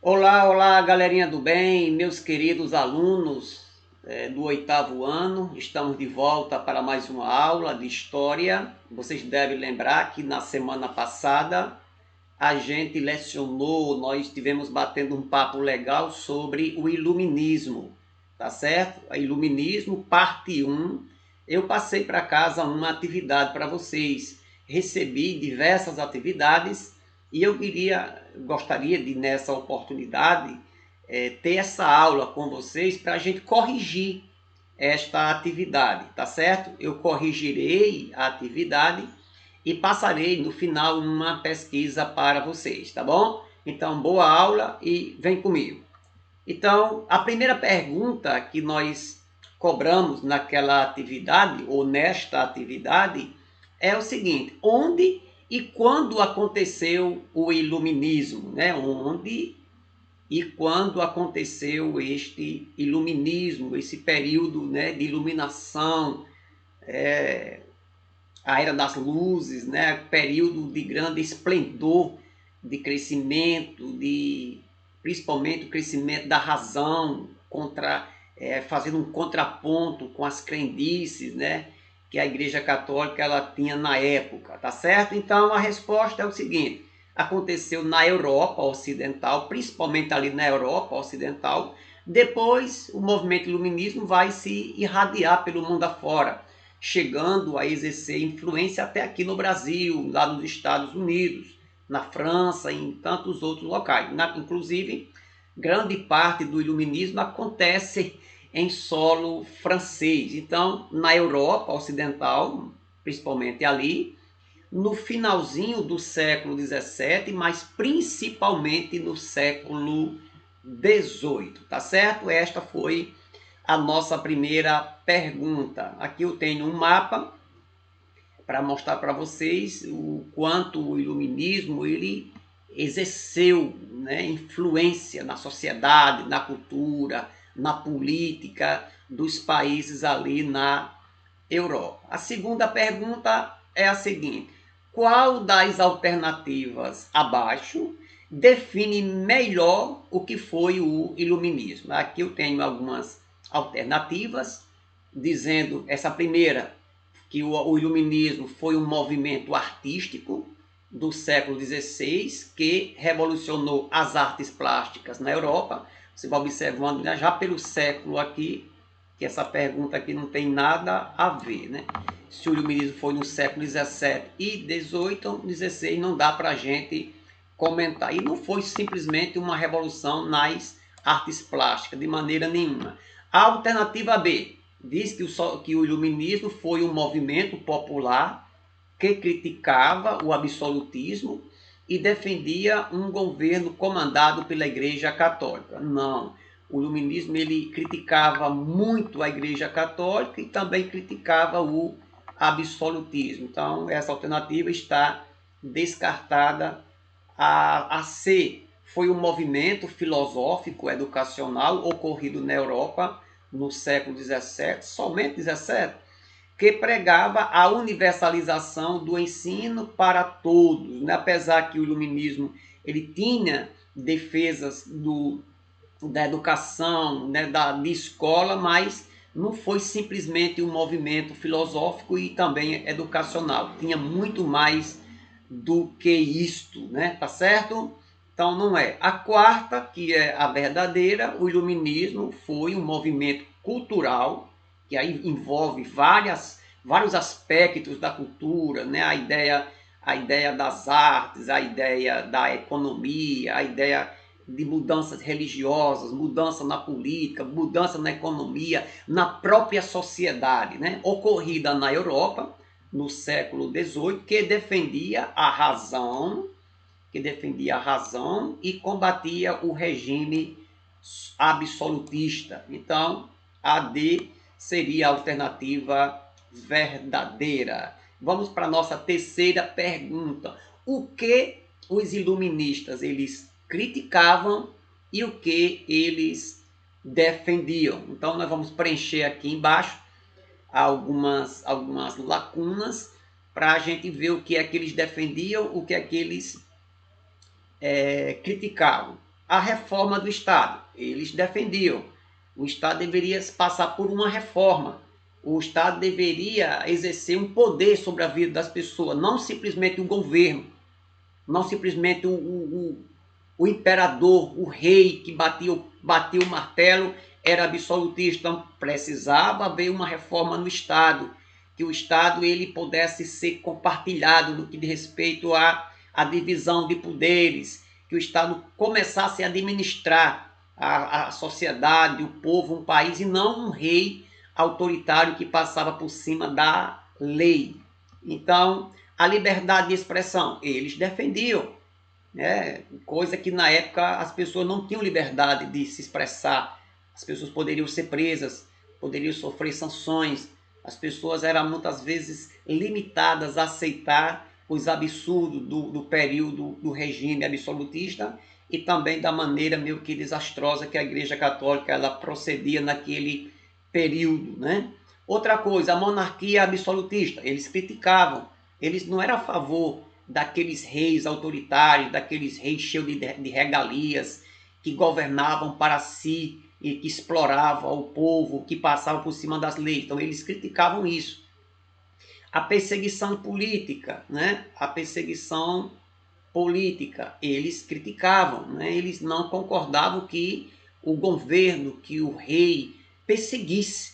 Olá, olá, galerinha do bem, meus queridos alunos do oitavo ano. Estamos de volta para mais uma aula de história. Vocês devem lembrar que na semana passada a gente lecionou, nós estivemos batendo um papo legal sobre o iluminismo, tá certo? O iluminismo, parte um. Eu passei para casa uma atividade para vocês, recebi diversas atividades e gostaria de, nessa oportunidade, ter essa aula com vocês para a gente corrigir esta atividade, tá certo? Eu corrigirei a atividade e passarei no final uma pesquisa para vocês, tá bom? Então, boa aula e vem comigo. Então, a primeira pergunta que nós cobramos naquela atividade, ou nesta atividade, é o seguinte: onde e quando aconteceu o iluminismo, né? Onde e quando aconteceu este iluminismo, esse período, né, de iluminação, a era das luzes, né, período de grande esplendor, de crescimento, principalmente o crescimento da razão, fazendo um contraponto com as crendices, né, que a Igreja Católica ela tinha na época, tá certo? Então a resposta é o seguinte: aconteceu na Europa Ocidental, principalmente ali na Europa Ocidental. Depois o movimento iluminismo vai se irradiar pelo mundo afora, chegando a exercer influência até aqui no Brasil, lá nos Estados Unidos, na França e em tantos outros locais. Inclusive, grande parte do iluminismo acontece em solo francês. Então, na Europa Ocidental, principalmente ali, no finalzinho do século XVII, mas principalmente no século XVIII, tá certo? Esta foi a nossa primeira pergunta. Aqui eu tenho um mapa para mostrar para vocês o quanto o iluminismo ele exerceu, né, influência na sociedade, na cultura, na política dos países ali na Europa. A segunda pergunta é a seguinte: qual das alternativas abaixo define melhor o que foi o iluminismo? Aqui eu tenho algumas alternativas, dizendo essa primeira, que o iluminismo foi um movimento artístico do século XVI que revolucionou as artes plásticas na Europa. Você vai observando, né, já pelo século aqui, que essa pergunta aqui não tem nada a ver, né? Se o iluminismo foi no século XVII e XVIII, então XVI não dá para a gente comentar. E não foi simplesmente uma revolução nas artes plásticas, de maneira nenhuma. A alternativa B diz que o iluminismo foi um movimento popular que criticava o absolutismo e defendia um governo comandado pela Igreja Católica. Não. O iluminismo ele criticava muito a Igreja Católica e também criticava o absolutismo. Então, essa alternativa está descartada. A C foi um movimento filosófico educacional ocorrido na Europa no século XVII, somente XVII, que pregava a universalização do ensino para todos, né? Apesar que o iluminismo ele tinha defesas da educação, né, de escola, mas não foi simplesmente um movimento filosófico e também educacional. Tinha muito mais do que isto, né? Tá certo? Então não é. A quarta, que é a verdadeira, o iluminismo foi um movimento cultural que aí envolve vários aspectos da cultura, né? A ideia das artes, a ideia da economia, a ideia de mudanças religiosas, mudança na política, mudança na economia, na própria sociedade, né? Ocorrida na Europa no século XVIII, que defendia a razão e combatia o regime absolutista. Então, a D seria a alternativa verdadeira. Vamos para a nossa terceira pergunta. O que os iluministas eles criticavam e o que eles defendiam? Então, nós vamos preencher aqui embaixo algumas lacunas para a gente ver o que é que eles defendiam, o que é que eles criticavam. a reforma do Estado. Eles defendiam. O Estado deveria passar por uma reforma. O Estado deveria exercer um poder sobre a vida das pessoas, não simplesmente o governo, não simplesmente o imperador, o rei que batia o martelo, era absolutista. Então precisava haver uma reforma no Estado, que o Estado ele pudesse ser compartilhado no que diz respeito à divisão de poderes, que o Estado começasse a administrar a sociedade, o povo, um país, e não um rei autoritário que passava por cima da lei. Então, a liberdade de expressão, eles defendiam, né? Coisa que na época as pessoas não tinham liberdade de se expressar. As pessoas poderiam ser presas, poderiam sofrer sanções. As pessoas eram muitas vezes limitadas a aceitar os absurdos do período do regime absolutista e também da maneira meio que desastrosa que a Igreja Católica ela procedia naquele período, né? Outra coisa, a monarquia absolutista, eles criticavam, eles não eram a favor daqueles reis autoritários, daqueles reis cheios de regalias, que governavam para si e que exploravam o povo, que passavam por cima das leis. Então eles criticavam isso. A perseguição política, né? A perseguição política, eles criticavam, né? Eles não concordavam que o governo, que o rei perseguisse,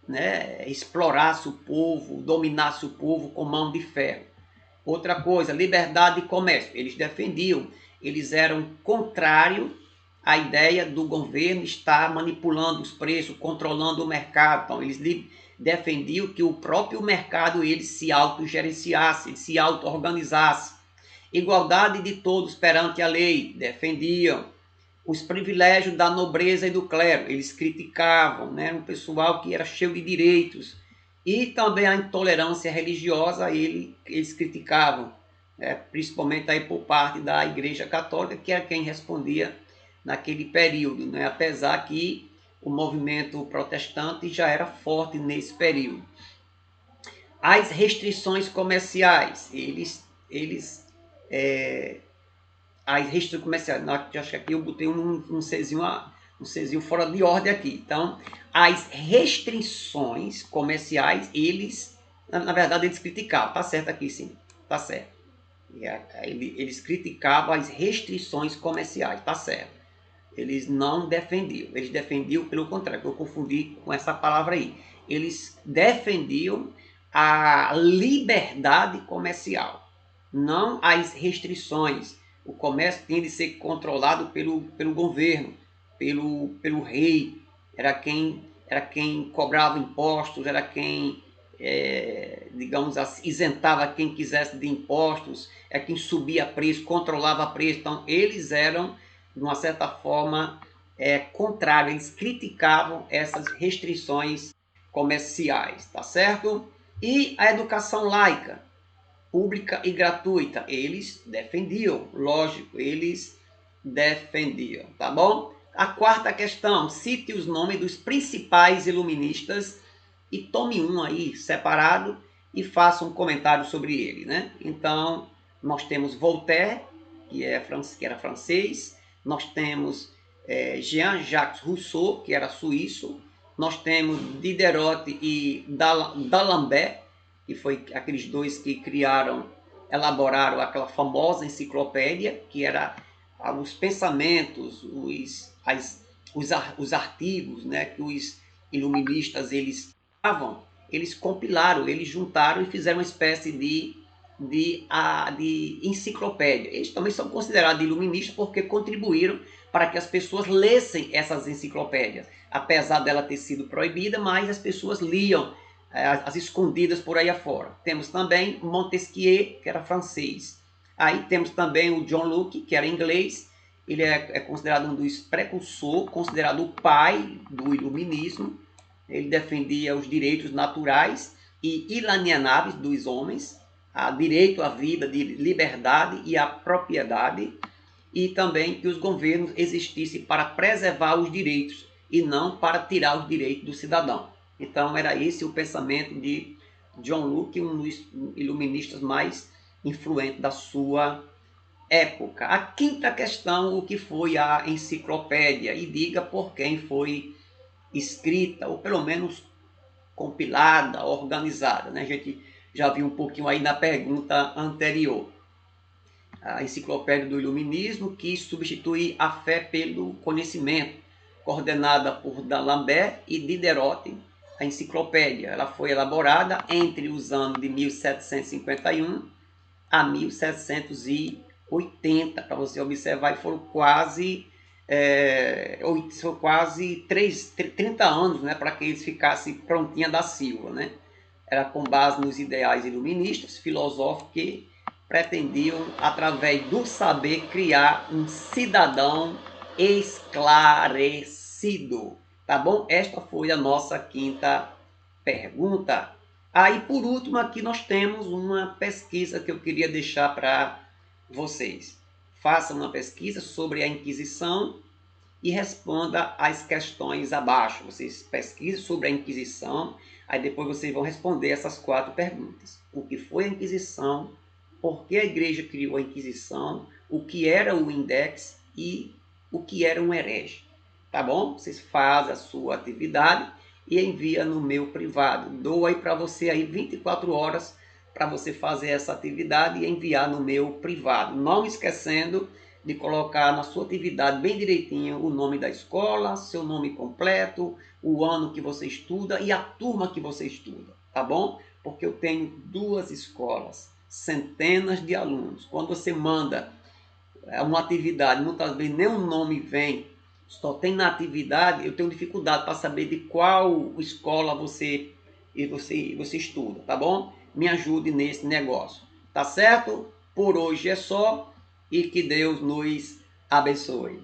né? Explorasse o povo, dominasse o povo com mão de ferro. Outra coisa, liberdade de comércio. Eles defendiam, eles eram contrários à ideia do governo estar manipulando os preços, controlando o mercado. Então, eles defendiam que o próprio mercado ele se autogerenciasse, ele se auto-organizasse. Igualdade de todos perante a lei, defendiam. Os privilégios da nobreza e do clero, eles criticavam, né? Um pessoal que era cheio de direitos. E também a intolerância religiosa, eles criticavam, né? Principalmente aí por parte da Igreja Católica, que era quem respondia naquele período, né? Apesar que o movimento protestante já era forte nesse período. As restrições comerciais, as restrições comerciais, acho que aqui eu botei um Czinho fora de ordem aqui. Então, as restrições comerciais, eles, na verdade, eles criticavam. Tá certo aqui, sim. Tá certo. Eles criticavam as restrições comerciais. Tá certo. Eles não defendiam. Eles defendiam, pelo contrário, eu confundi com essa palavra aí. Eles defendiam a liberdade comercial, não as restrições. O comércio tem de ser controlado pelo governo, pelo rei. Era quem cobrava impostos, era quem, digamos assim, isentava quem quisesse de impostos, é quem subia preço, controlava preço. Então, eles eram, de uma certa forma, contrários. Eles criticavam essas restrições comerciais, tá certo? E a educação laica, pública e gratuita, eles defendiam, lógico, eles defendiam, tá bom? A quarta questão, cite os nomes dos principais iluministas e tome um aí separado e faça um comentário sobre ele, né? Então, nós temos Voltaire, que era francês, nós temos Jean-Jacques Rousseau, que era suíço, nós temos Diderot e D'Alembert, que foi aqueles dois que elaboraram aquela famosa enciclopédia, que era os pensamentos, os artigos, né, que os iluministas eles compilaram, eles juntaram e fizeram uma espécie de enciclopédia. Eles também são considerados iluministas porque contribuíram para que as pessoas lessem essas enciclopédias. Apesar dela ter sido proibida, mas as pessoas liam as escondidas por aí afora. Temos também Montesquieu, que era francês. Aí temos também o John Locke, que era inglês. Ele é considerado um dos precursores, considerado o pai do iluminismo. Ele defendia os direitos naturais e inalienáveis dos homens, o direito à vida, de liberdade e à propriedade, e também que os governos existissem para preservar os direitos e não para tirar os direitos do cidadão. Então era esse o pensamento de John Locke, um dos iluministas mais influentes da sua época. A quinta questão, o que foi a enciclopédia? E diga por quem foi escrita, ou pelo menos compilada, organizada, né? A gente já viu um pouquinho aí na pergunta anterior. A enciclopédia do Iluminismo quis substituir a fé pelo conhecimento, coordenada por D'Alembert e Diderot. A enciclopédia ela foi elaborada entre os anos de 1751 a 1780, para você observar, foram quase 30 anos, né, para que eles ficassem prontinha da Silva, né? Era com base nos ideais iluministas, filosóficos que pretendiam, através do saber, criar um cidadão esclarecido. Tá bom? Esta foi a nossa quinta pergunta. Aí, por último, aqui nós temos uma pesquisa que eu queria deixar para vocês. Faça uma pesquisa sobre a Inquisição e responda as questões abaixo. Vocês pesquisem sobre a Inquisição, aí depois vocês vão responder essas 4 perguntas. O que foi a Inquisição? Por que a igreja criou a Inquisição? O que era o Index? E o que era um herege? Tá bom? Vocês fazem a sua atividade e envia no meu privado. Dou aí para você aí 24 horas para você fazer essa atividade e enviar no meu privado. Não esquecendo de colocar na sua atividade bem direitinho o nome da escola, seu nome completo, o ano que você estuda e a turma que você estuda, tá bom? Porque eu tenho 2 escolas, centenas de alunos. Quando você manda uma atividade, muitas vezes nem um nome vem, só tem na atividade, eu tenho dificuldade para saber de qual escola você estuda, tá bom? Me ajude nesse negócio, tá certo? Por hoje é só e que Deus nos abençoe.